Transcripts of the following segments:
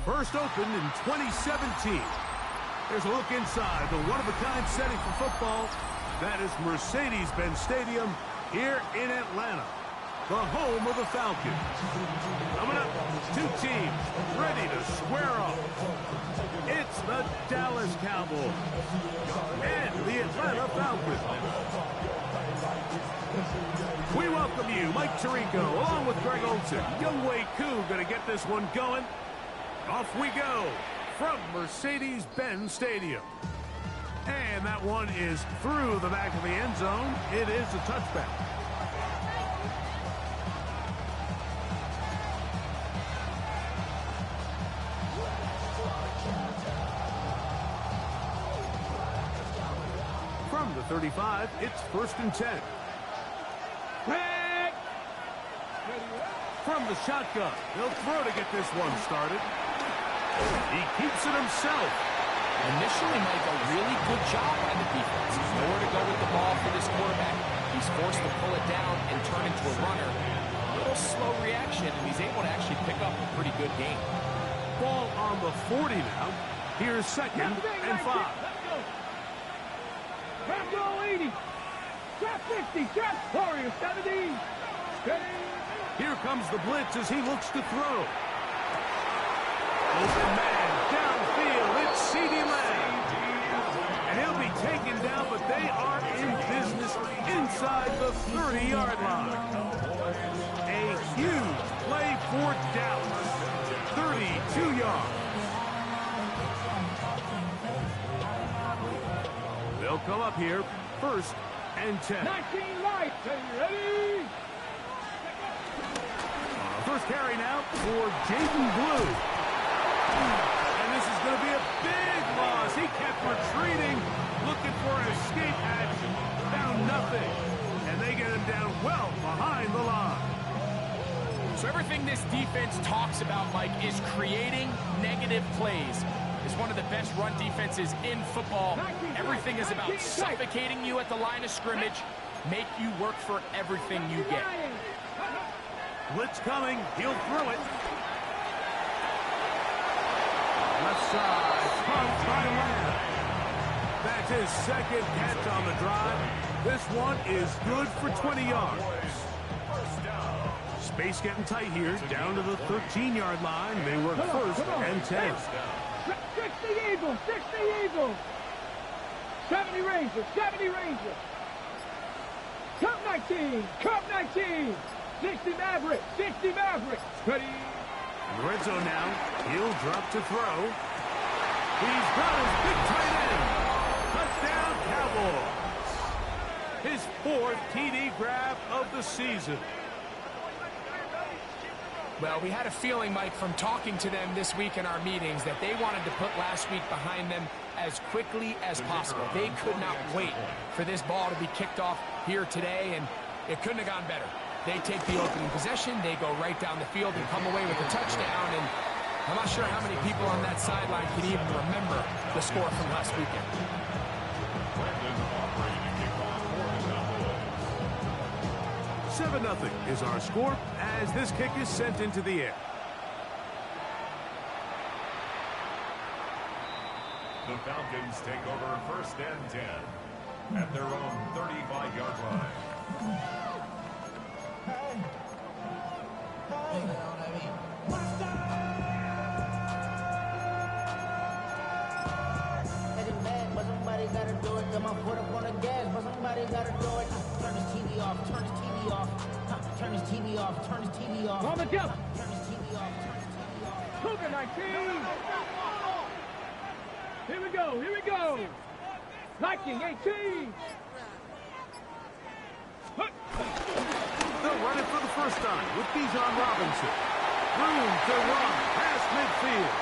First opened in 2017. Here's a look inside the one-of-a-kind setting for football. That is Mercedes-Benz Stadium here in Atlanta, the home of the Falcons. Coming up, two teams ready to square off. It's the Dallas Cowboys and the Atlanta Falcons. We welcome you, Mike Tirico, along with Greg Olson. Young Wei Koo going to get this one going. Off we go from Mercedes-Benz Stadium. And that one is through the back of the end zone. It is a touchback. From the 35, it's 1st and 10. From the shotgun, he'll throw to get this one started. He keeps it himself. Initially, Mike, a really good job by the defense. There's nowhere to go with the ball for this quarterback. He's forced to pull it down and turn into a runner. A little slow reaction, and he's able to actually pick up a pretty good game. Ball on the 40 now. Here's 2nd and 5. Trap goal 80. Trap 50. Trap Warrior 70. Steady. Here comes the blitz as he looks to throw. Open man, downfield, it's CeeDee Lamb. And he'll be taken down, but they are in business inside the 30-yard line. A huge play for Dallas. 32 yards. They'll come up here, 1st and 10. 19 lights, are you ready? First carry now for Jaden Blue. And this is going to be a big loss. He kept retreating, looking for an escape hatch. Found nothing. And they get him down well behind the line. So everything this defense talks about, Mike, is creating negative plays. It's one of the best run defenses in football. Everything is about suffocating you at the line of scrimmage, make you work for everything you get. Blitz coming. He'll throw it. Left side. Caught by Lamb. That's his 2nd catch on the drive. This one is good for 20 yards. Space getting tight here. Down to the 13-yard line. They work 1st and 10. 60 Eagles. 60 Eagles. 70 Rangers. 70 Rangers. Cup 19. Cup 19. 60 Mavericks, 60 Mavericks. Ready. Red zone now. He'll drop to throw. He's got his big tight end. Touchdown, Cowboys. His 4th TD grab of the season. Well, we had a feeling, Mike, from talking to them this week in our meetings that they wanted to put last week behind them as quickly as possible. They could not wait for this ball to be kicked off here today, and it couldn't have gone better. They take the opening possession, they go right down the field and come away with a touchdown, and I'm not sure how many people on that sideline can even remember the score from last weekend. 7-0 is our score as this kick is sent into the air. The Falcons take over 1st and 10 at their own 35-yard line. Somebody gotta do it. Got my foot up on the gas, but somebody gotta do it. Turn his TV off. Turn his TV off. Turn his TV off. Turn his TV off. On the jump. Turn his TV off. Turn his TV off. Cougar 19. Here we go. Here we go. Viking 18. They'll run it for the first time with Bijan Robinson. Room to run past midfield.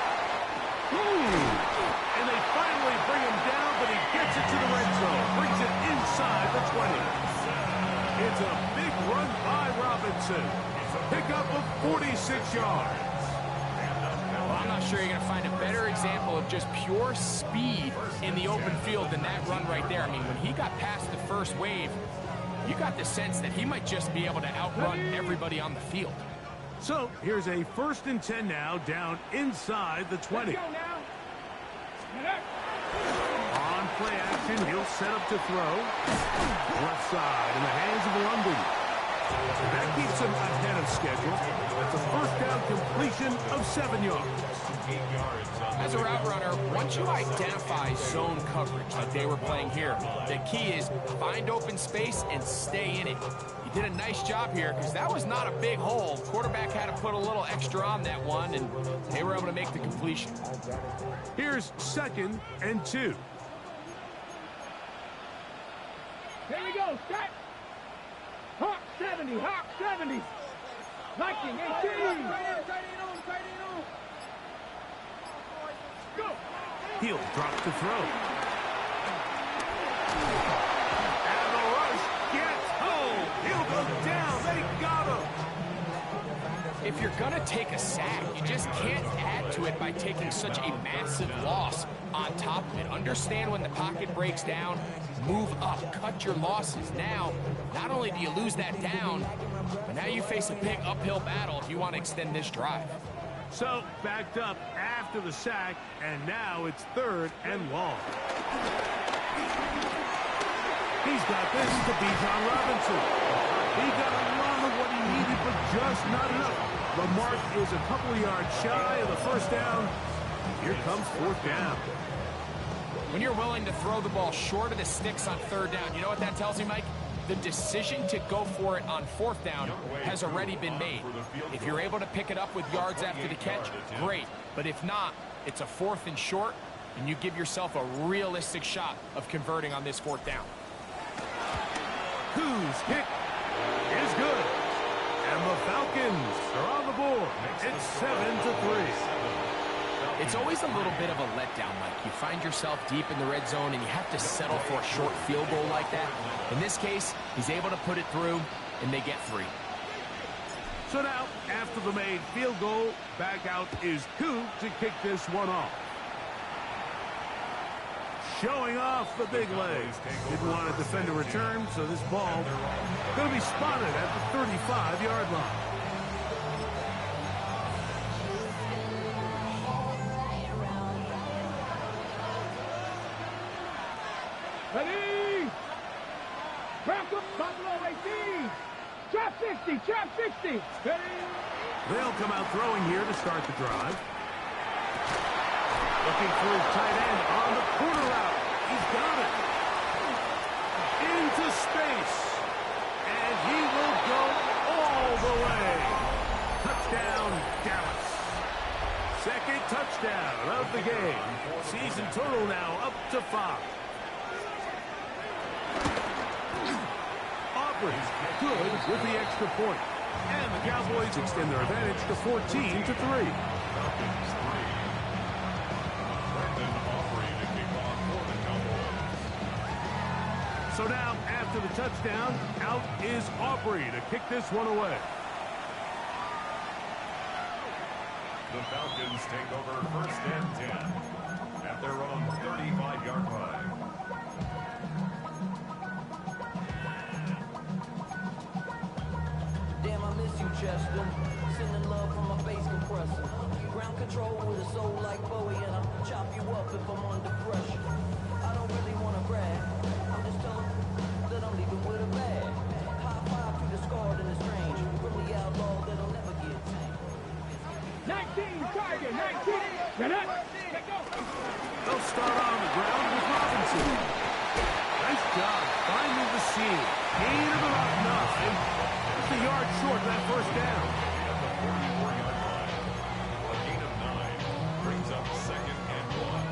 And they finally bring him down, but he gets it to the red zone. Brings it inside the 20. It's a big run by Robinson. Pickup of 46 yards. Well, I'm not sure you're going to find a better example of just pure speed in the open field than that run right there. I mean, when he got past the first wave, you got the sense that he might just be able to outrun everybody on the field. So here's a 1st and 10 now, down inside the 20. Let's go now. On play action, he'll set up to throw. Left side in the hands of London. That keeps him ahead of schedule. That's a 1st down completion of 7 yards. As a route runner, once you identify zone coverage like they were playing here, the key is find open space and stay in it. He did a nice job here because that was not a big hole. Quarterback had to put a little extra on that one, and they were able to make the completion. Here's 2nd and 2. Here we go, set. Hawk 70, Hawk 70. Viking 18. Go. He'll drop to throw. And the rush gets home. He'll go down. They got him. If you're going to take a sack, you just can't add to it by taking such a massive loss on top of it. Understand when the pocket breaks down, move up, cut your losses. Now, not only do you lose that down, but now you face a big uphill battle if you want to extend this drive. So, backed up after the sack, and now it's 3rd and long. He's got this to Bijan Robinson. He got a lot of what he needed, but just not enough. The mark is a couple of yards shy of the 1st down. Here comes 4th down. When you're willing to throw the ball short of the sticks on 3rd down, you know what that tells me, Mike? The decision to go for it on 4th down has already been made. If you're able to pick it up with yards after the catch, great. But if not, it's a 4th and short, and you give yourself a realistic shot of converting on this 4th down. Whose kick is good. And the Falcons are on the board. It's 7-3. It's always a little bit of a letdown, Mike. You find yourself deep in the red zone, and you have to settle for a short field goal like that. In this case, he's able to put it through, and they get 3. So now, after the made field goal, back out is Koo to kick this one off. Showing off the big legs. Didn't want to defend a return, so this ball going to be spotted at the 35-yard line. Ready? Crack up, Buffalo 18. Trap 60, trap 60. Ready? They'll come out throwing here to start the drive. Looking for his tight end on the corner route. He's got it. Into space. And he will go all the way. Touchdown, Dallas. 2nd touchdown of the game. Season total now up to 5. Aubrey good with the extra point. And the Cowboys extend their advantage to 14-3. So now, after the touchdown, out is Aubrey to kick this one away. The Falcons take over 1st and 10 at their own 35-yard line. Damn, I miss you, Chester. Sending love from my face compressor. Ground control with a soul like Bowie, and I'll chop you up if I'm under pressure. I don't really want to brag. I'm just telling that I'm leaving with a bag. High five to the scarred and the strange. From the outlaw that'll never get tamed. 19, target, 19. Get up. Let go. They'll start on the ground with Robinson. Nice job finding the seam. Gain of about 9. Just a yard short of that 1st down. A gain of 9 brings up 2nd and 1.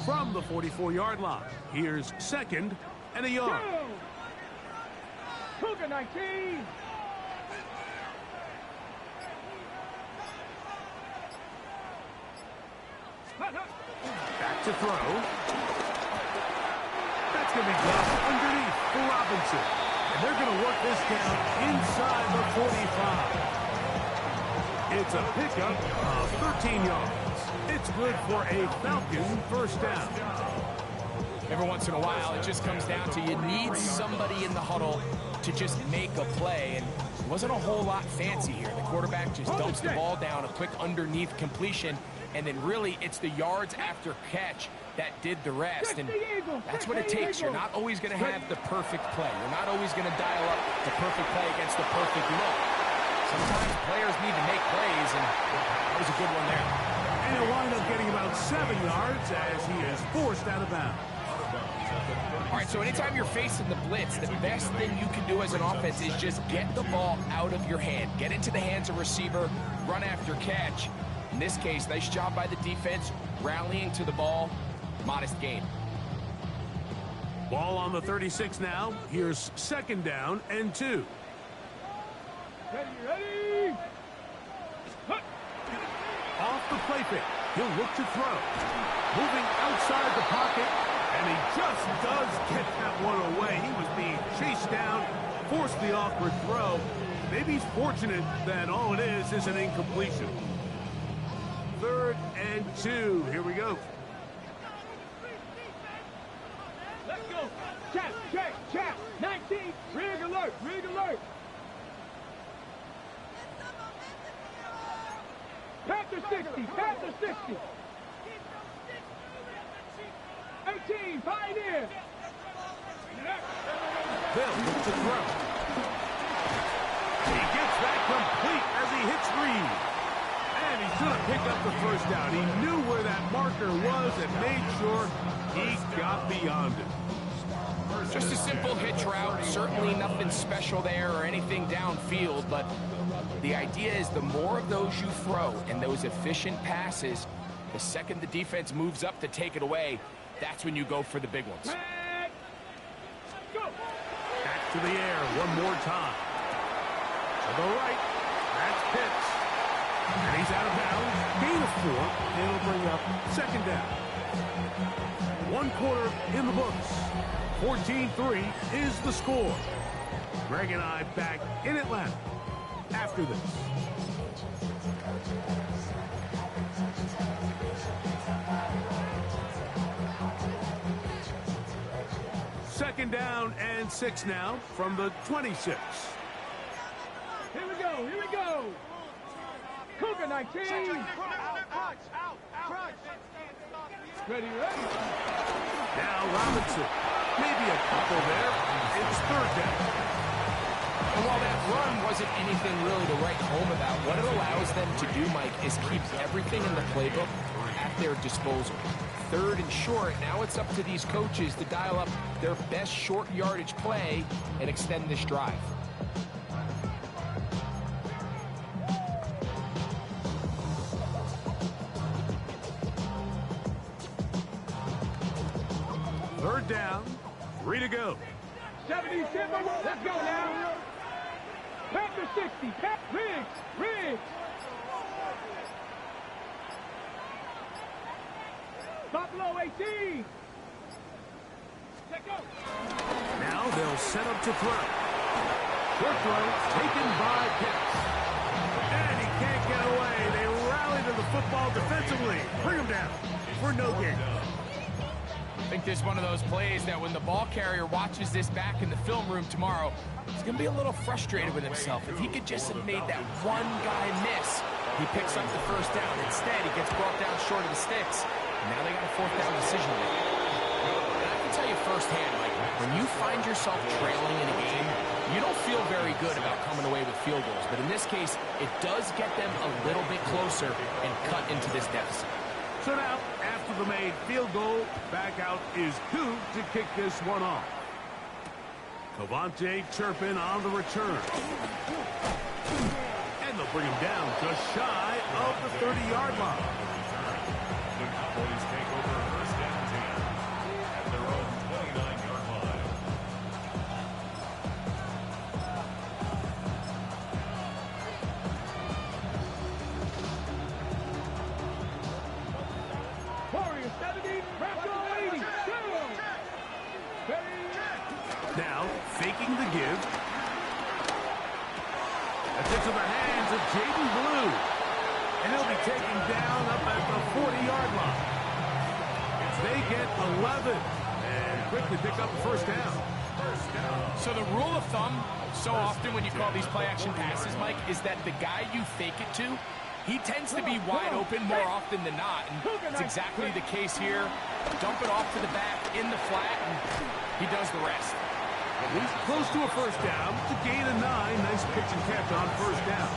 From the 44-yard line, here's 2nd and a yard. Cougar 19. Back to throw. That's going to be dropped underneath for Robinson. And they're going to work this down inside the 45. It's a pickup of 13 yards. It's good for a Falcon first down. Every once in a while, it just comes down to you need somebody in the huddle to just make a play, and it wasn't a whole lot fancy here. The quarterback just dumps the ball down, a quick underneath completion, and then really it's the yards after catch that did the rest, and that's what it takes. You're not always going to have the perfect play. You're not always going to dial up the perfect play against the perfect look. Sometimes players need to make plays, and that was a good one there. And he'll wind up getting about 7 yards as he is forced out of bounds. All right, so anytime you're facing the blitz, the best thing you can do as an offense is just get the ball out of your hand. Get into the hands of receiver, run after catch. In this case, nice job by the defense, rallying to the ball. Modest gain. Ball on the 36 now. Here's 2nd down and 2. Ready. Off the play fake. He'll look to throw. Moving outside the pocket, and he just does get that one away. He was being chased down, forced the awkward throw. Maybe he's fortunate that all it is an incompletion. 3rd and 2. Here we go. Let's go. Check. 19. Rig alert. Panther 60. 18. Pioneer. Bill looks to throw. He gets that complete as he hits Reed. And he's going to pick up the first down. He knew where that marker was and made sure he got beyond it. Just a simple hitch route, certainly nothing special there or anything downfield, but the idea is the more of those you throw and those efficient passes, the second the defense moves up to take it away, that's when you go for the big ones. Back to the air one more time. To the right. That's Pitts. And he's out of bounds. Gain of 4. It'll bring up 2nd down. 1 quarter in the books. 14-3 is the score. Greg and I back in Atlanta after this. Second down and 6 now from the 26. Here we go. Cougar 19. Ready. Now Robinson. Maybe a couple there. It's 3rd down. And while that run wasn't anything really to write home about, what it allows them to do, Mike, is keep everything in the playbook at their disposal. 3rd and short, now it's up to these coaches to dial up their best short yardage play and extend this drive. Third down, 3 to go. 77, let's go now. Panther 60, Riggs. Buffalo 18. Let's go. Now they'll set up to throw. Short throw taken by Pitts. And he can't get away. They rally to the football defensively. Bring him down for no gain. I think this is one of those plays that when the ball carrier watches this back in the film room tomorrow, he's going to be a little frustrated with himself. If he could just have made that one guy miss, he picks up the first down. Instead, he gets brought down short of the sticks. And now they got a 4th down decision to make. And I can tell you firsthand, like, when you find yourself trailing in a game, you don't feel very good about coming away with field goals. But in this case, it does get them a little bit closer and cut into this deficit. So now, after the made field goal, back out is Coop to kick this one off. Cavante Turpin on the return. And they'll bring him down just shy of the 30-yard line. The Cowboys take over 1st and 10 at their own 29-yard line. Warrior 70, Raptor 80. Now, faking the give. That's into the hands of Jaden Blue. And he'll be taken down up at the 40-yard line. They get 11 and quickly pick up the first down. So the rule of thumb, so often when you call these play-action passes, Mike, is that the guy you fake it to, he tends to be wide open more often than not. And it's exactly the case here. Dump it off to the back in the flat, and he does the rest. He's close to a first down. It's a gain of 9. Nice pitch and catch on first down.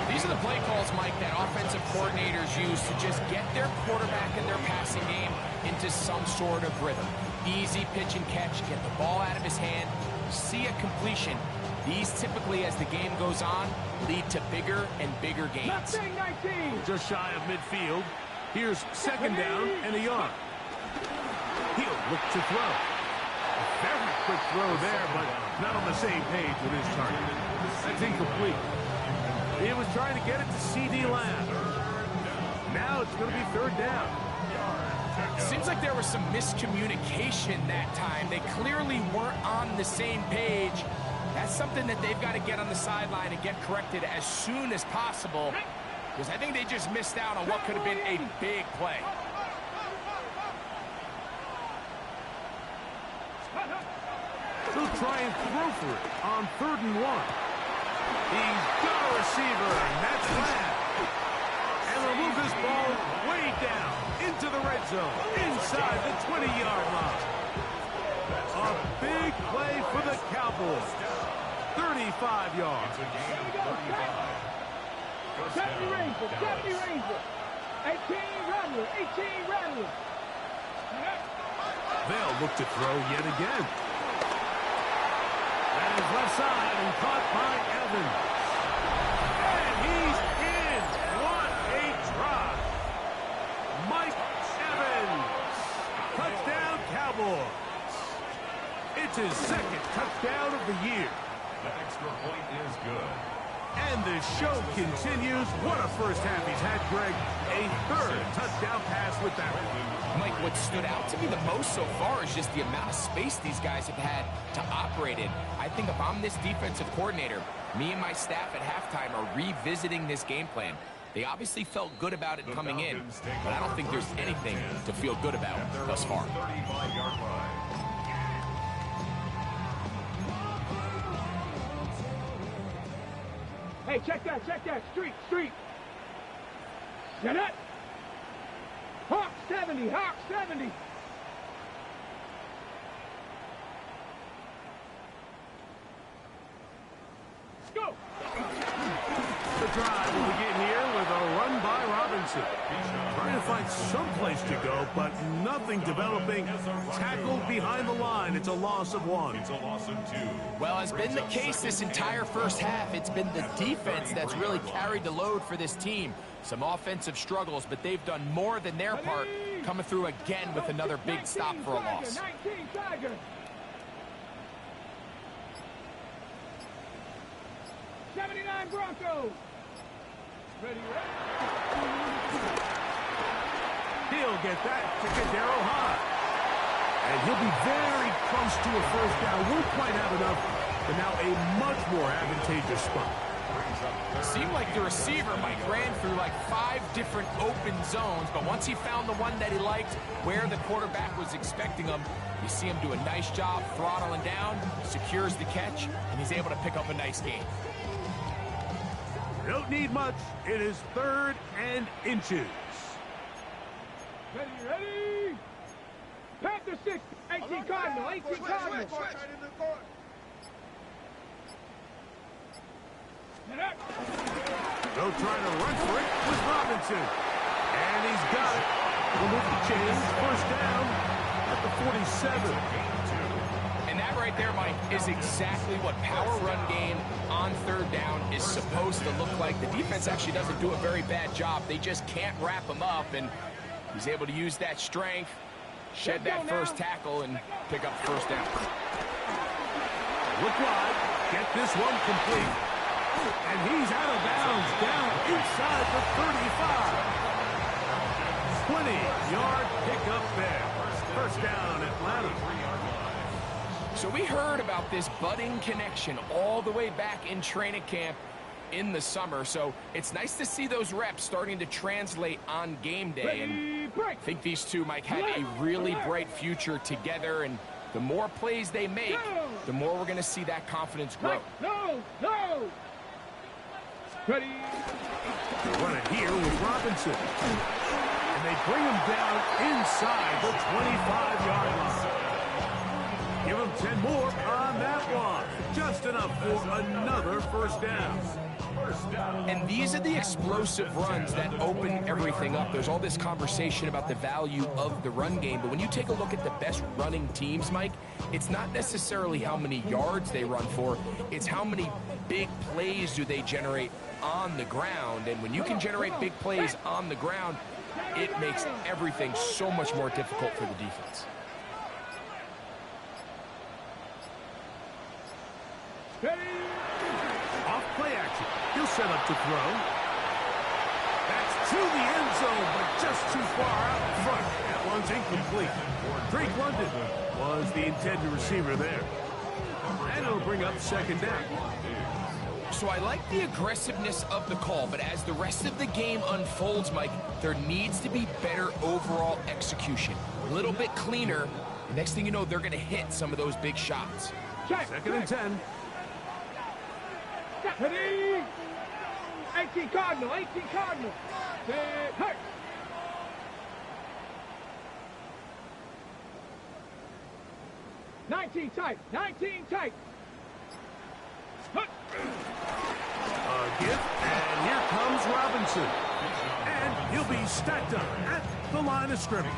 These are the play calls, Mike, that offensive coordinators use to just get their quarterback and their passing game into some sort of rhythm. Easy pitch and catch, get the ball out of his hand, see a completion. These typically, as the game goes on, lead to bigger and bigger gains. Just shy of midfield. Here's second down and a yard. He'll look to throw. A very quick throw there, but not on the same page with his target. That's incomplete. He was trying to get it to C.D. Lamb. Now it's going to be third down. Seems like there was some miscommunication that time. They clearly weren't on the same page. That's something that they've got to get on the sideline and get corrected as soon as possible, because I think they just missed out on what could have been a big play. He'll try and throw for it on 3rd and 1. He's got a receiver, and that's Lamb. And they'll move this ball way down into the red zone, inside the 20-yard line. A big play for the Cowboys. 35 yards. 70 Ranger. 18 Rattler. They'll look to throw yet again. That is left side and caught by Evans. And he's in. What a drop. Mike Evans. Touchdown Cowboys. It's his second touchdown of the year. The extra point is good. And the show continues. What a first half he's had, Greg. A 3rd touchdown pass with that one. Mike, what stood out to me the most so far is just the amount of space these guys have had to operate in. I think if I'm this defensive coordinator, me and my staff at halftime are revisiting this game plan. They obviously felt good about it coming in, but I don't think there's anything to feel good about thus far. 35-yard line. Hey, check that. Street. Get it. Hawk 70. Go. The drive will begin here with a run by Robinson. Trying to find some place to go, but nothing developing. Tackled behind the line. It's a loss of 1. It's a loss of 2. Well, as been the case this entire first half, it's been the defense that's really carried the load for this team. Some offensive struggles, but they've done more than their part, coming through again with another big stop for a loss. 19 Tiger. 79 Broncos. Ready. He'll get that to Cadero high. And he'll be very close to a first down. Won't quite have enough, but now a much more advantageous spot. Seemed like the receiver, Mike, ran through like 5 different open zones, but once he found the one that he liked, where the quarterback was expecting him, you see him do a nice job throttling down, secures the catch, and he's able to pick up a nice gain. Don't need much. It is 3rd and inches. Ready. Panther 6. 18 Cardinal. 18 Cardinal. No trying to run for it with Robinson. And he's got it. We'll move the chains. First down at the 47. And that right there, Mike, is exactly what power run game on 3rd down is supposed to look like. The defense actually doesn't do a very bad job. They just can't wrap him up, and he's able to use that strength, shed that first tackle, and pick up first down. Look wide. Get this one complete. And he's out of bounds down inside the 35. 20-yard pickup there. First down, Atlanta. So we heard about this budding connection all the way back in training camp. in the summer, so it's nice to see those reps starting to translate on game day. And I think these two, Mike, have a really bright future together, and the more plays they make, the more we're going to see that confidence grow. No! Ready? Run it here with Robinson. And they bring him down inside the 25-yard line. Give him 10 more on that one. Just enough for another first down. And these are the explosive runs that open everything up. There's all this conversation about the value of the run game, but when you take a look at the best running teams, Mike, it's not necessarily how many yards they run for, it's how many big plays do they generate on the ground. And when you can generate big plays on the ground, it makes everything so much more difficult for the defense. Off play action. He'll set up to throw. That's to the end zone, but just too far out in front. That one's incomplete. Drake London was the intended receiver there. And it'll bring up second down. So I like the aggressiveness of the call, but as the rest of the game unfolds, Mike, there needs to be better overall execution. A little bit cleaner. The next thing you know, they're going to hit some of those big shots. Second and 10. Ready? 18 Cardinal. Hurt. Nineteen tight. A gift, and here comes Robinson. And he'll be stacked up at the line of scrimmage.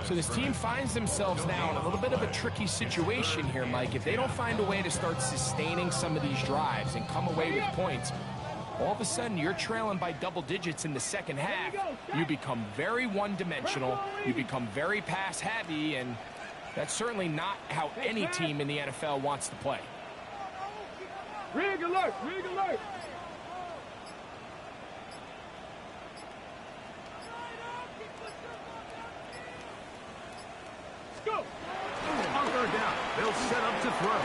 So this team finds themselves now in a little bit of a tricky situation here, Mike. If they don't find a way to start sustaining some of these drives and come away with points, all of a sudden you're trailing by double digits in the second half. You become very one-dimensional. You become very pass-heavy, and that's certainly not how any team in the NFL wants to play. Rig alert. Go. On third down, they'll set up to throw.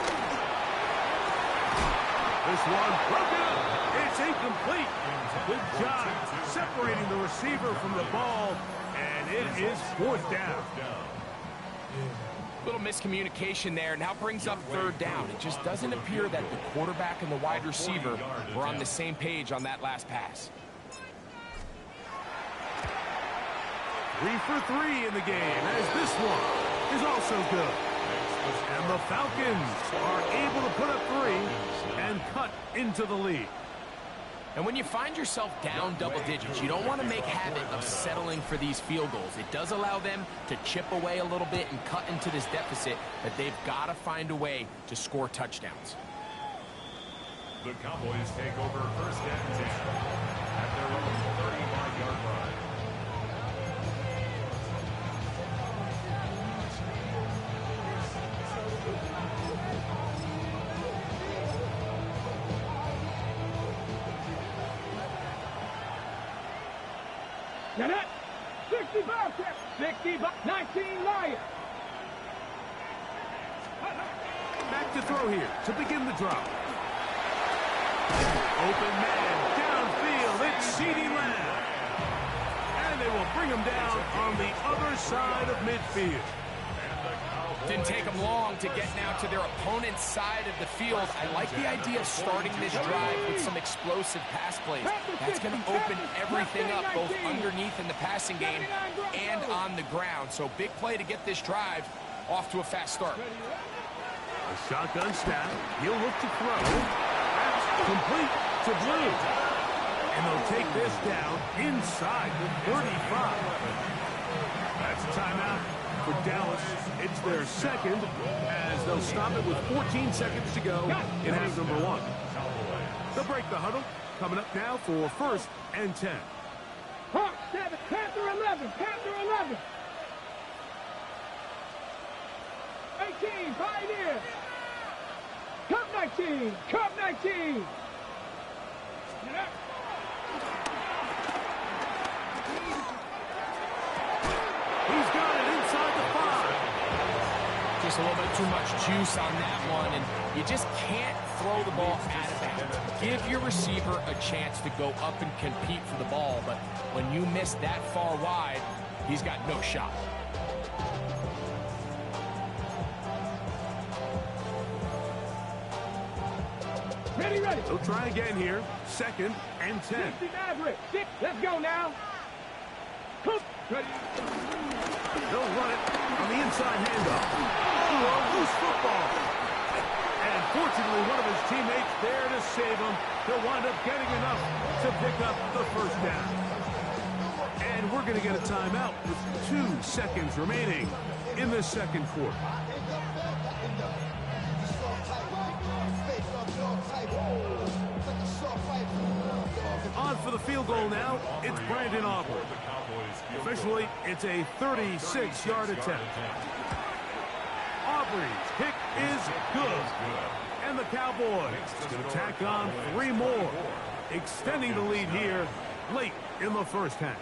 This one broken up. It's incomplete. Good job separating the receiver from the ball, and it is fourth down. Little miscommunication there. Now brings up third down. It just doesn't appear that the quarterback and the wide receiver were on the same page on that last pass. 3 for 3 in the game, as this one is also good. And the Falcons are able to put up 3 and cut into the lead. And when you find yourself down double digits, you don't want to make habit of settling for these field goals. It does allow them to chip away a little bit and cut into this deficit, but they've got to find a way to score touchdowns. The Cowboys take over first and 10 at their own 35-yard line. Get it. 60 bucks. 19 Lions. Back to throw here to begin the drop. Open man downfield. It's CeeDee Lamb. And they will bring him down on the other side of midfield. Didn't take them long to get now to their opponent's side of the field. I like the idea of starting this drive with some explosive pass plays. That's going to open everything up, both underneath in the passing game and on the ground. So big play to get this drive off to a fast start. A shotgun snap. He'll look to throw. That's complete to Blue. And they'll take this down inside the 35. That's a timeout for Dallas. It's their second, as they'll stop it with 14 seconds to go in half number 1. They'll break the huddle. Coming up now for first and 10. Hawk 7, Panther 11, 18, Pioneer. Cup 19. Get up. He's got it inside the 5. just a little bit too much juice on that one, and you just can't throw the ball out of bounds. Give your receiver a chance to go up and compete for the ball, but when you miss that far wide, he's got no shot. Ready, ready. They'll try again here. 2nd and 10. 60 Maverick. Let's go now. Ready. They'll run it on the inside handoff. Oh, a loose football. And fortunately, one of his teammates there to save him. He'll wind up getting enough to pick up the first down. And we're going to get a timeout with 2 seconds remaining in the second quarter. On for the field goal now, it's Brandon Aubrey. Officially, it's a 36-yard attempt. Aubrey's kick is good. And the Cowboys going to tack on 3 more, extending the lead here late in the first half.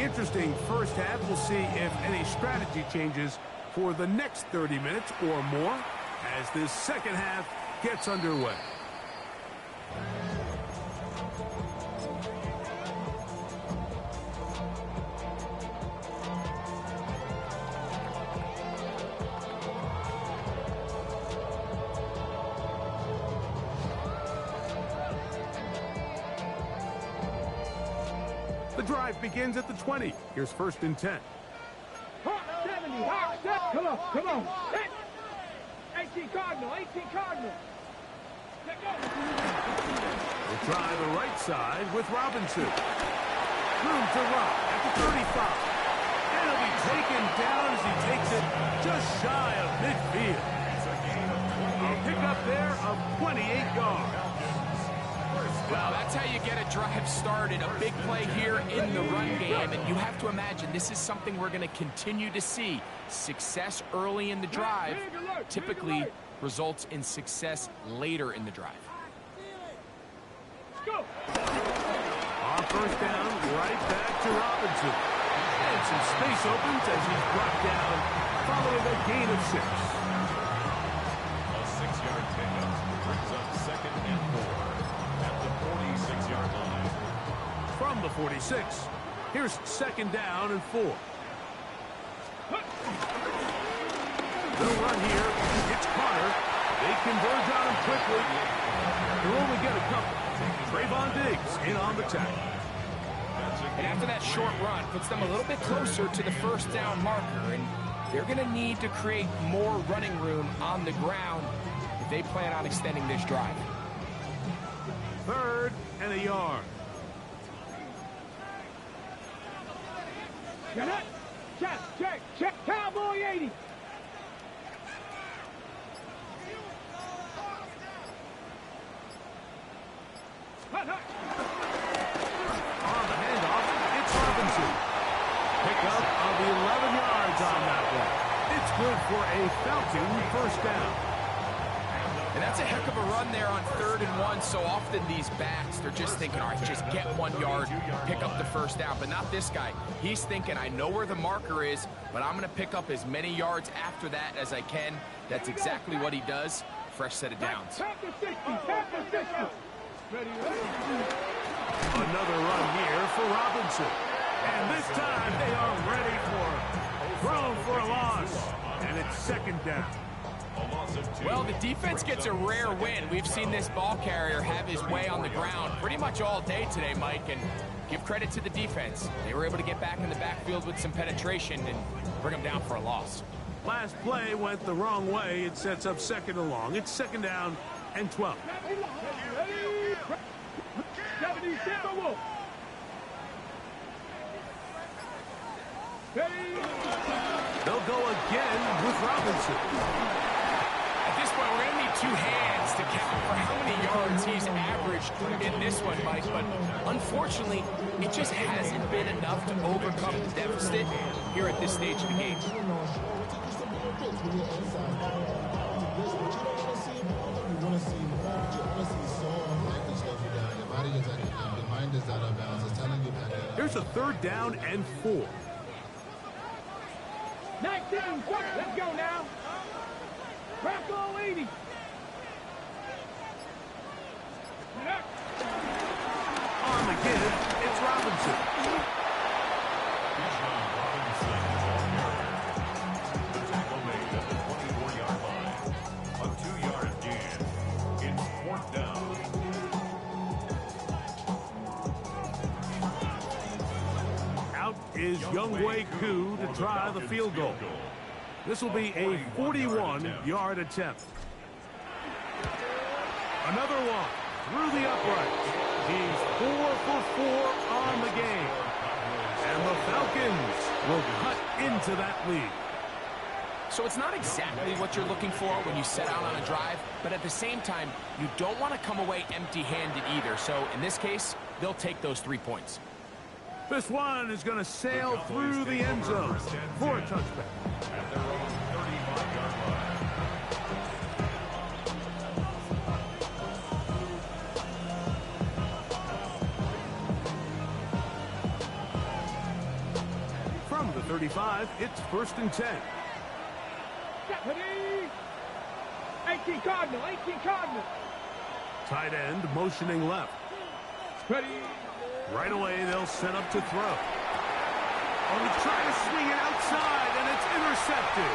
Interesting first half. We'll see if any strategy changes for the next 30 minutes or more as this second half gets underway. The drive begins at the 20. Here's 1st and 10. Hawk 70. Hawk 70. Come on. Hit. 18 Cardinal. 18 Cardinal. Let go. We'll try the right side with Robinson. Room to run at the 35. And he'll be taken down as he takes it just shy of midfield. A pickup there of 28 yards. Well, that's how you get a drive started. A big play here in the run game, and you have to imagine this is something we're going to continue to see. Success early in the drive typically results in success later in the drive. Go. On first down, right back to Robinson. And some space opens as he's brought down following a gain of 6. A 6-yard pickup brings up 2nd and 4. At the 46-yard line. From the 46, here's 2nd down and 4. They'll run here. It's Carter. They converge on him quickly. They'll only get a couple. Trayvon Diggs in on the tackle. And after that short run, puts them a little bit closer to the first down marker, and they're going to need to create more running room on the ground if they plan on extending this drive. 3rd and a yard. Check. Cowboy 80. On the handoff, it's Robinson. Pickup of 11 yards on that one. It's good for a Falcon first down. And that's a heck of a run there on 3rd and 1. So often these backs, they're just thinking, all right, just get 1 yard, pick up the first down. But not this guy. He's thinking, I know where the marker is, but I'm going to pick up as many yards after that as I can. That's exactly what he does. Fresh set of downs. Tap the 60. Ready. Another run here for Robinson. And this time they are ready for thrown for a loss. And it's 2nd down. Well, the defense gets a rare win. We've seen this ball carrier have his way on the ground pretty much all day today, Mike, and give credit to the defense. They were able to get back in the backfield with some penetration and bring them down for a loss. Last play went the wrong way. It sets up 2nd and long. It's 2nd down and 12. 70 Timberwolf. They'll go again with Robinson. At this point, we're going to need 2 hands to account for how many yards he's averaged in this one, Mike, but unfortunately, it just hasn't been enough to overcome the deficit here at this stage of the game. Here's a 3rd down and 4. 19, let's go now. Crackle 80. On the give, it's Robinson. The tackle made at the 24-yard line. A 2-yard gain. It's 4th down. Out is Younghoe Koo to try the field goal. This will be a 41-yard attempt. Another one through the uprights. He's 4 for 4 on the game. And the Falcons will cut into that lead. So it's not exactly what you're looking for when you set out on a drive, but at the same time, you don't want to come away empty-handed either. So in this case, they'll take those 3 points. This one is going to sail through the end zone for a touchback. At their own 35-yard line. From the 35, it's 1st and 10. Deputy! 18 Cardinal, 18 Cardinal. Tight end motioning left. Ready. Right away, they'll set up to throw. Oh, he's trying to swing it outside, and it's intercepted.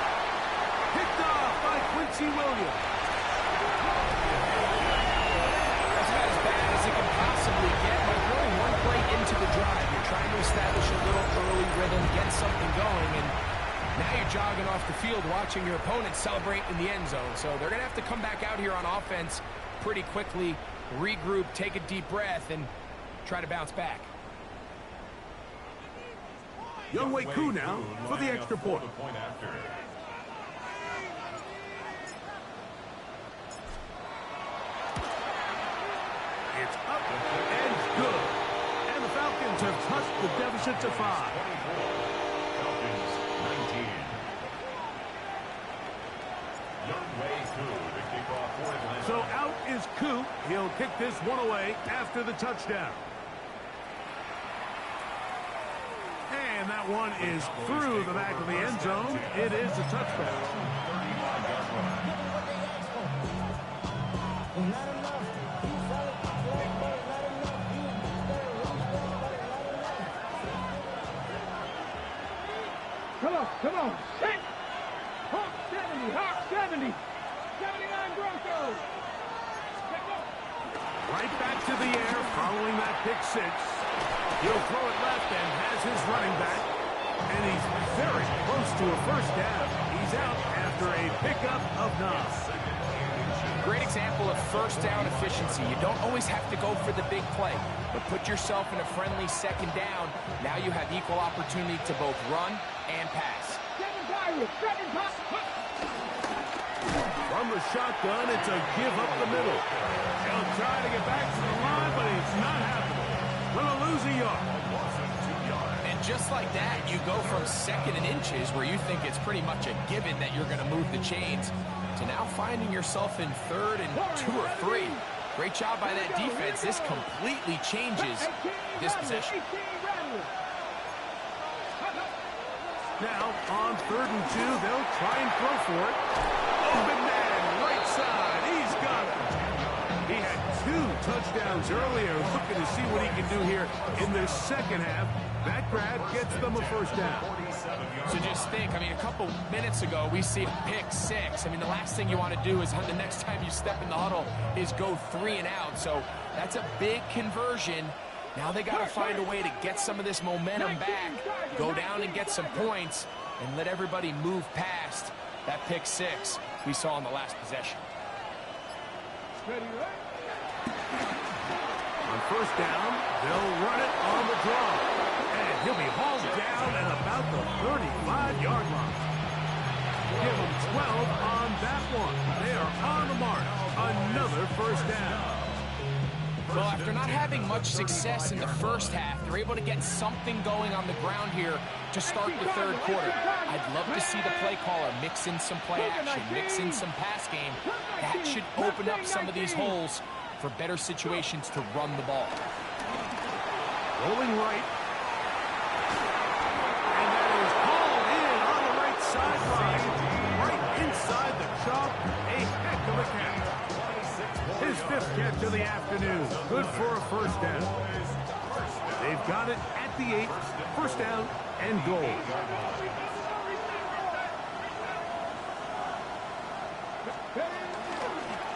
Picked off by Quincy Williams. That's about as bad as it can possibly get, but really one play into the drive. You're trying to establish a little early rhythm, get something going, and now you're jogging off the field watching your opponent celebrate in the end zone. So they're going to have to come back out here on offense pretty quickly, regroup, take a deep breath, and try to bounce back. Younghoe Koo now for the extra point. It's up and good. And the Falcons have touched the deficit to 5. Falcons 19. Younghoe Koo to kick off for Atlanta. So out is Koo. He'll kick this one away after the touchdown. And that one is through the back of the end zone. It is a touchback. Come on. Set. Hawk 70, Hawk 70. 79 Broncos. Right back to the air following that pick 6. He'll throw it left and has his running back. And he's very close to a first down. He's out after a pickup of 9. Great example of first down efficiency. You don't always have to go for the big play, but put yourself in a friendly 2nd down. Now you have equal opportunity to both run and pass. From the shotgun, it's a give up the middle. He'll try to get back to the line, but it's not happening. Gonna lose a yard. And just like that, you go from 2nd and inches, where you think it's pretty much a given that you're going to move the chains, to now finding yourself in 3rd and 2 or 3. Great job by that defense. This completely changes this possession. Now, on 3rd and 2, they'll try and throw for it. Open man, right side. He's got it. He had 2 touchdowns earlier. Looking to see what he can do here in the 2nd half. That grab gets them a first down. So just think, I mean, a couple minutes ago, we see a pick 6. I mean, the last thing you want to do is the next time you step in the huddle is go 3 and out. So that's a big conversion. Now they got to find a way to get some of this momentum back, go down and get some points, and let everybody move past that pick 6 we saw in the last possession. On first down, they'll run it on the draw. And he'll be hauled down at about the 35-yard line. Give them 12 on that one. They are on the mark. Another Well, after not having much success in the first half, they're able to get something going on the ground here to start the third quarter. I'd love to see the play caller mix in some play action, mix in some pass game. That should open up some of these holes for better situations to run the ball. Rolling right. And that is hauled in on the right sideline. Right inside the chalk. A heck of a catch. His fifth catch of the afternoon. Good for a first down. They've got it at the 8. First down and goal.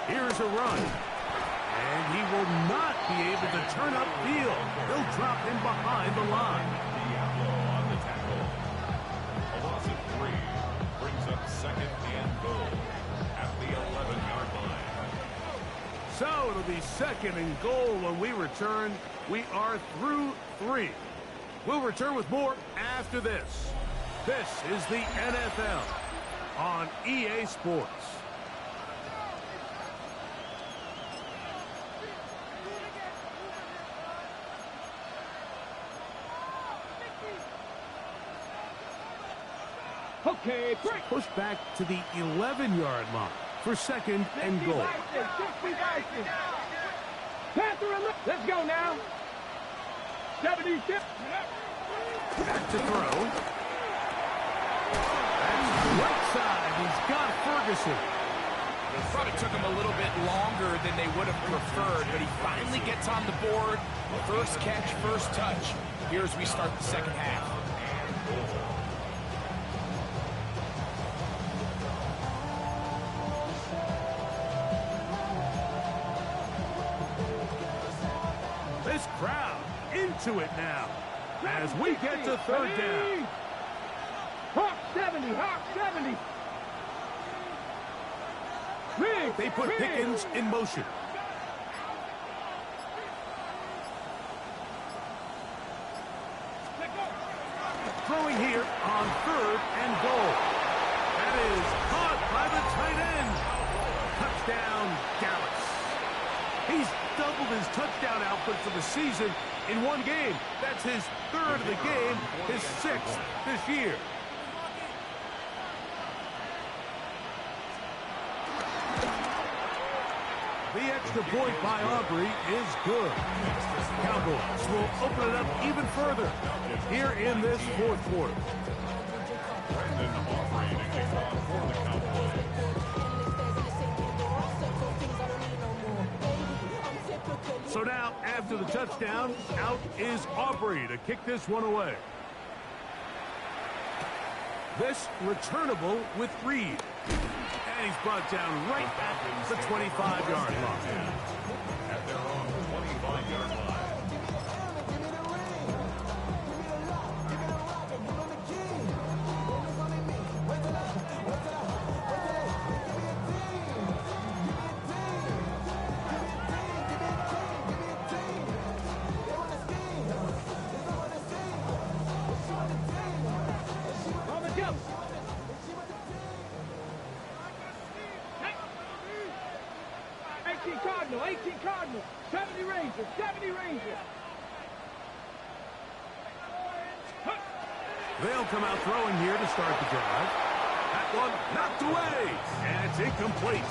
Here's a run. And he will not be able to turn upfield. They'll drop him behind the line. On the tackle. A loss of 3 brings up second and goal at the 11-yard line. So it'll be second and goal when we return. We are through 3. We'll return with more after this. This is the NFL on EA Sports. Okay, break. Push back to the 11-yard line for second and goal. Let's go now. 76. Back to throw. That's right side. He's got Ferguson. Probably took him a little bit longer than they would have preferred, but he finally gets on the board. First catch, first touch. Here as we start the second half. This crowd into it now as we get to third down. Hawk 70, Hawk 70. They put Pickens in motion. Throwing here on third and goal. That is caught by the tight end. Touchdown, Dallas. He's doubled his touchdown output for the season in one game. That's his third of the game, his 6th this year. The extra point by Aubrey is good. Cowboys will open it up even further here in this fourth quarter. Brandon Aubrey to kick off for the Cowboys. So now, after the touchdown, out is Aubrey to kick this one away. This returnable with Reed. And he's brought down right at the 25-yard line. At their own 25-yard line. Cardinal, 18 Cardinal, 70 Rangers, 70 Rangers. They'll come out throwing here to start the drive. That one knocked away, and it's incomplete.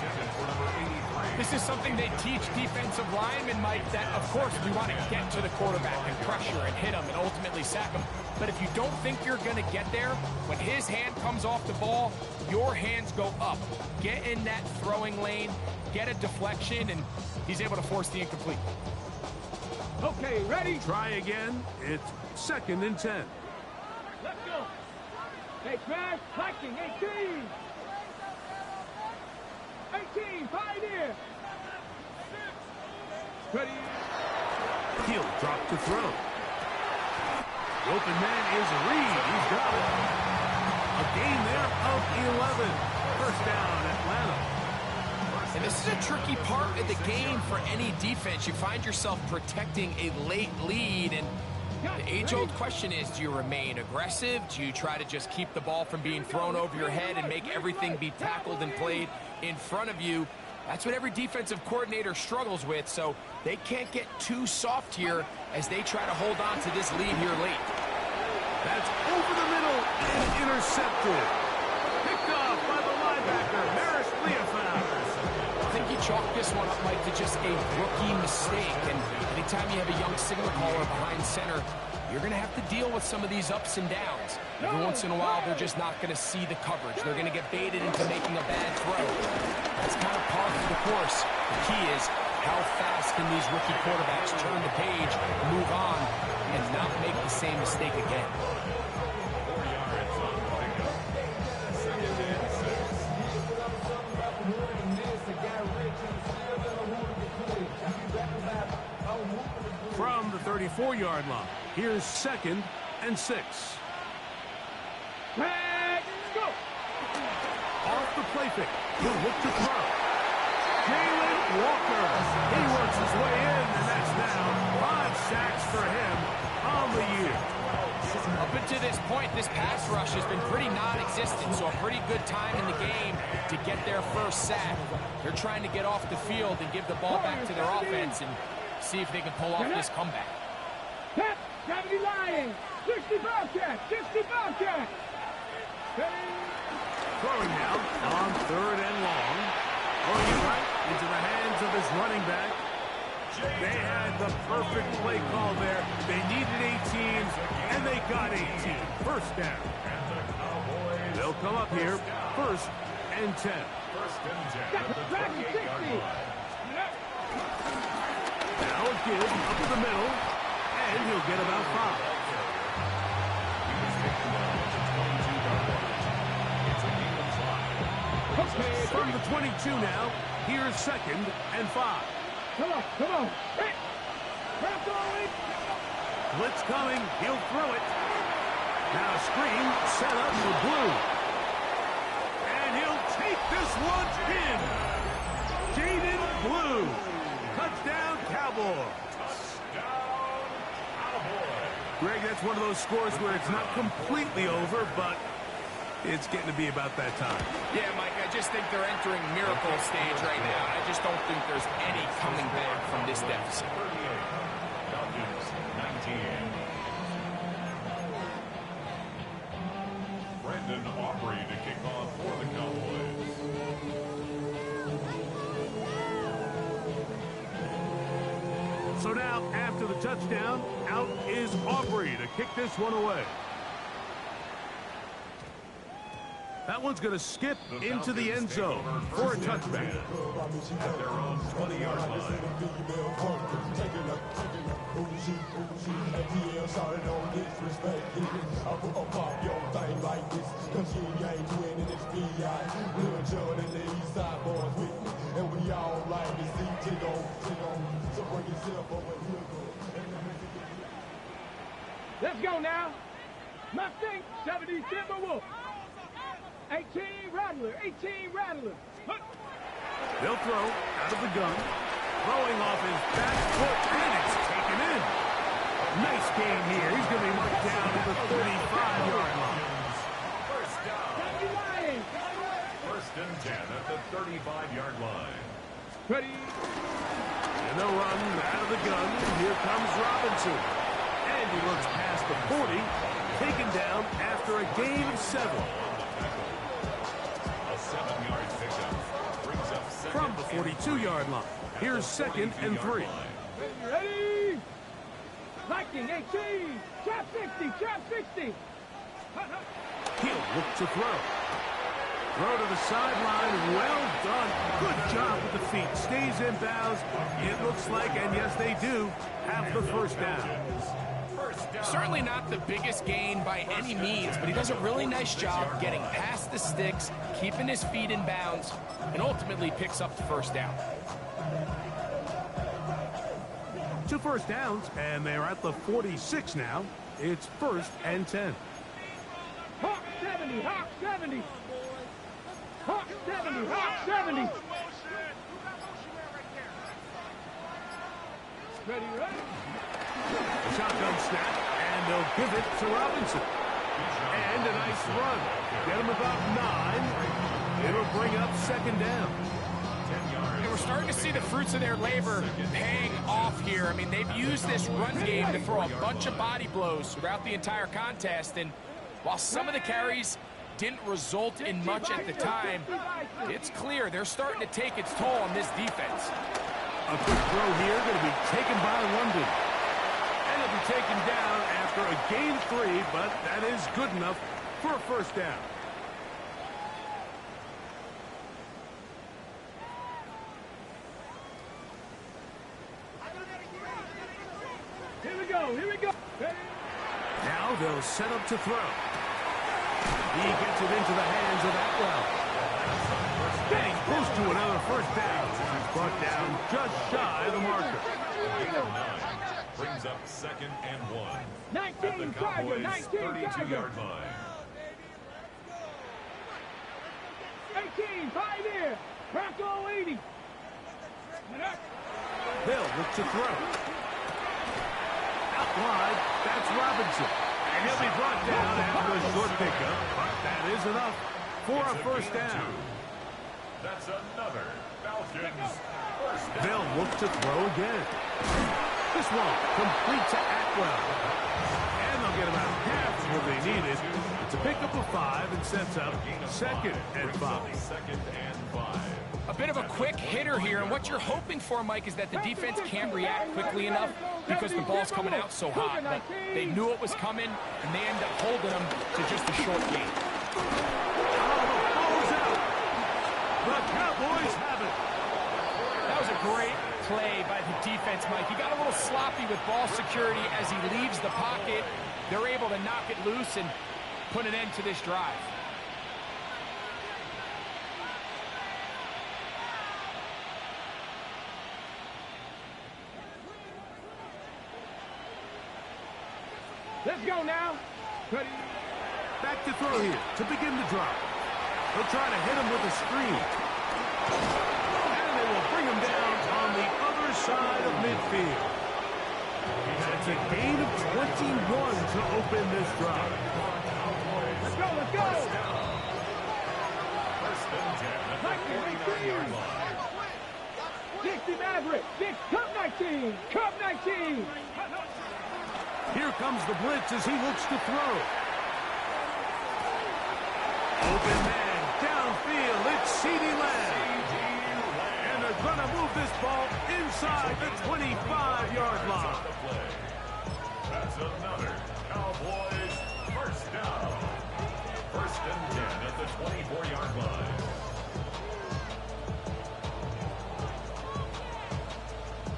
This is something they teach defensive linemen, Mike, that, of course, we want to get to the quarterback and pressure and hit him and ultimately sack him. But if you don't think you're going to get there, when his hand comes off the ball, your hands go up. Get in that throwing lane, get a deflection, and he's able to force the incomplete. Okay, ready? Try again. It's second and 10. Let's go. Hey, smash, collecting, 18. 18, pioneer. Ready. He'll drop to throw. The open man is Reed. He's got it. A gain there of 11. First down, Atlanta. And this is a tricky part of the game for any defense. You find yourself protecting a late lead, and the age-old question is, do you remain aggressive? Do you try to just keep the ball from being thrown over your head and make everything be tackled and played in front of you? That's what every defensive coordinator struggles with, so they can't get too soft here as they try to hold on to this lead here late. That's over the middle and intercepted. Picked off by the linebacker, Maris Leofau. I think he chalked this one up, Mike, to just a rookie mistake. And anytime you have a young signal caller behind center, you're going to have to deal with some of these ups and downs. Every once in a while, they're just not going to see the coverage. They're going to get baited into making a bad throw. That's kind of par for the course. The key is how fast can these rookie quarterbacks turn the page, move on, and not make the same mistake again. 4 yards on the pickup. Second and 6. From the 34-yard line, here's 2nd and 6. Let's go. Off the play fake, he'll look to throw. Jalen Walker, he works his way in, and that's now 5 sacks for him on the year. Up until this point, this pass rush has been pretty non-existent, so a pretty good time in the game to get their first sack. They're trying to get off the field and give the ball back to their offense and see if they can pull off this comeback. 70 Lions, 60 Bobcats, 60 Bobcats. Throwing now on 3rd and long. Throwing it right into the hands of his running back. They had the perfect play call there. They needed 18, and they got 18. First down. They'll come up here, 1st and 10. First and 10 at the 28-yard line. Now a give up the middle, and he'll get about 5. He was taken down at the 22-yard line. It's a gain of 5. Okay, from the 22 now, here's 2nd and 5. Come on, come on. Hey, grab going. Blitz coming, he'll throw it. Now a screen set up for Blue. And he'll take this one in. Jaden Blue. Touchdown, Cowboys. Touchdown, Cowboys. Greg, that's one of those scores where it's not completely over, but it's getting to be about that time. Yeah, Mike, I just think they're entering miracle stage right now. I just don't think there's any coming back from this deficit. 38. Falcons 19. Brandon Aubrey to kick off for the Cowboys. So now, after the touchdown, out is Aubrey to kick this one away. That one's going to skip into the end zone for a touchback. At their own 20-yard line. Let's go now. Mustang 70 Timberwolf. 18 Rattler, 18 Rattler. They'll throw out of the gun. Throwing off his back foot, and it's taken in. Nice game here. He's going to be marked down to the 35-yard line. First down. First and 10 at the 35-yard line. Ready. And they'll run out of the gun. Here comes Robinson. And he looks past the 40. Taken down after a gain of 7. A 7-yard pickup brings up second From the 42-yard line. Here's 2nd and 3. Ready. Viking 18. Trap 60. Trap 60. He'll look to throw. Throw to the sideline. Well done. Good job with the feet. Stays in bounds. It looks like, and yes, they do, have the first down. Certainly not the biggest gain by any means, but he does a really nice job getting past the sticks, keeping his feet in bounds, and ultimately picks up the first down. 2 first downs, and they're at the 46 now. It's 1st and 10. Hawk 70. Hawk 70. Hawk 70. Hawk 70. Ready, ready. Shotgun snap, and they'll give it to Robinson. And a nice run. Get him about 9. It'll bring up 2nd down. 10 yards we're starting to see the fruits of their labor paying off here. I mean, they've used this run game to throw a bunch of body blows throughout the entire contest, and while some of the carries didn't result in much at the time, it's clear they're starting to take its toll on this defense. A quick throw here, going to be taken by London. And it'll be taken down after a gain 3, but that is good enough for a first down. Here we go. Now they'll set up to throw. He gets it into the hands of Atwell. Getting close to another first down. He's brought down just shy of the marker. Brings up 2nd and 1. 19, at the Cowboys' 32-yard line. 18, 5 here. Bronco 80. They'll look to throw. Out wide, that's Robinson. And he'll be brought down after a short pickup. But that is enough for a first down. That's another Falcons first down. They'll look to throw again. This one complete to Atwell. And they'll get about half what they needed. It's a pickup of 5 and sets up 2nd and 5. 2nd and 5. A bit of a quick hitter here, and what you're hoping for, Mike, is that the defense can't react quickly enough because the ball's coming out so hot. But they knew it was coming, and they end up holding them to just a short gain. Ball's out. The Cowboys have it. That was a great play by the defense, Mike. He got a little sloppy with ball security as he leaves the pocket. They're able to knock it loose and put an end to this drive. Let's go now. Ready. Back to throw here to begin the drive. They'll try to hit him with a screen. And they will bring him down on the other side of midfield. That's a gain of 21 to open this drive. Let's go. First and 10 at the 49-yard line. 60 Maverick. Cup 19. Cup 19. Here comes the blitz as he looks to throw. Open man, downfield, it's CeeDee Lamb. And they're going to move this ball inside the 25-yard line. That's another Cowboys first down. First and 10 at the 24-yard line.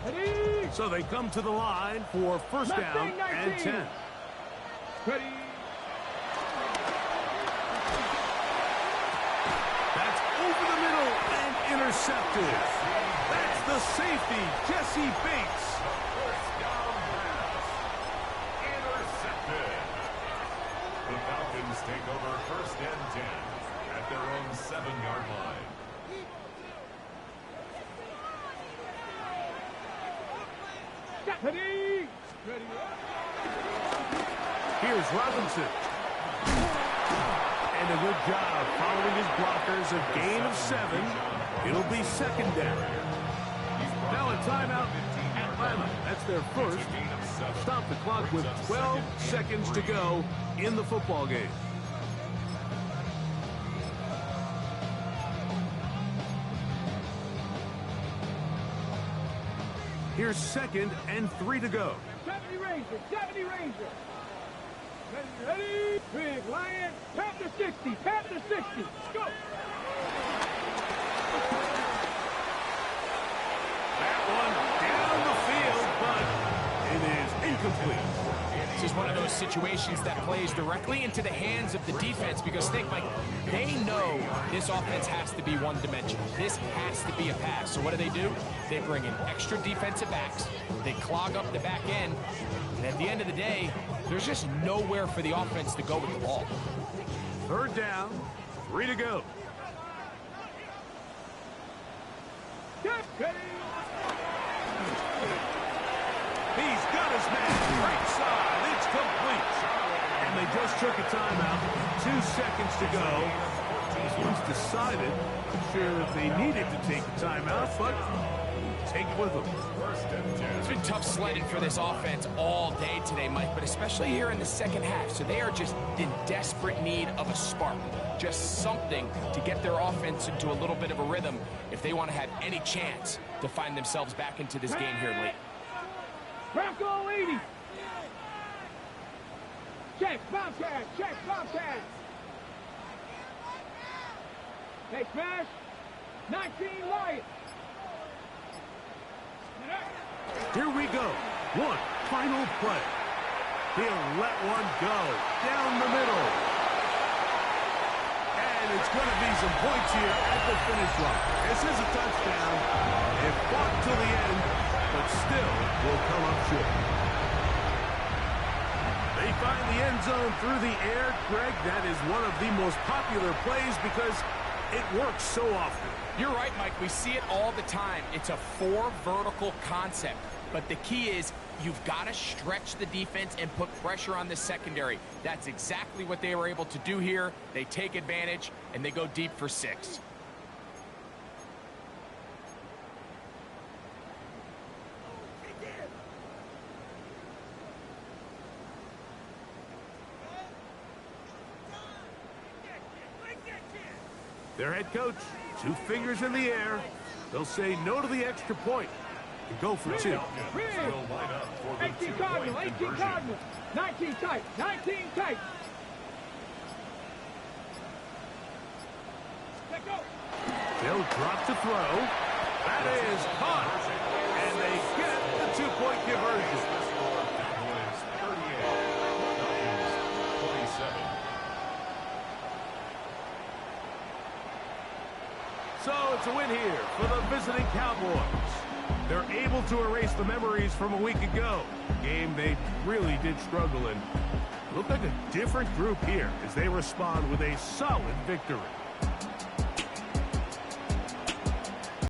Ready. So they come to the line for first down and 10. Ready. That's over the middle and intercepted. That's the safety, Jesse Bates. First down pass. Intercepted. The Falcons take over first and 10 at their own 7-yard line. Ready. Here's Robinson. And a good job following his blockers. A gain of 7. It'll be second down. Now a timeout, Atlanta. That's their first. Stop the clock with 12 seconds to go in the football game. Here's 2nd and 3 to go. 70 Ranger. Ready. Big Lion. Tap the 60. Go. That one down the field, but it is incomplete. This is one of those situations that plays directly into the hands of the defense because think, Mike, they know this offense has to be one-dimensional. This has to be a pass. So what do? They bring in extra defensive backs. They clog up the back end. And at the end of the day, there's just nowhere for the offense to go with the ball. Third down, 3 to go. He's got his man right side. It's complete. And they just took a timeout. 2 seconds to go. This one's decided. Not sure if they needed to take a timeout, but take it with them. It's been tough sledding for this offense all day today, Mike, but especially here in the second half. So they are just in desperate need of a spark, just something to get their offense into a little bit of a rhythm if they want to have any chance to find themselves back into this game here late. Bronco 80. Check, Bobcat, check, Bobcat. Hey, Smash. 19 Lions. Here we go. One final play. He'll let one go down the middle. And it's going to be some points here at the finish line. This is a touchdown. It fought till the end, but still will come up short. They find the end zone through the air. Greg, that is one of the most popular plays because it works so often. You're right, Mike. We see it all the time. It's a 4 vertical concept. But the key is you've got to stretch the defense and put pressure on the secondary. That's exactly what they were able to do here. They take advantage, and they go deep for 6. Their head coach, 2 fingers in the air. They'll say no to the extra point and go for 2. 18 Cardinal, 18 Cardinal. 19 tight, 19 tight. Let go. They'll drop to throw. That is caught. And they get the 2-point conversion. Cowboys 38, 27. So it's a win here for the visiting Cowboys. They're able to erase the memories from a week ago. A game they really did struggle in. Look like a different group here as they respond with a solid victory.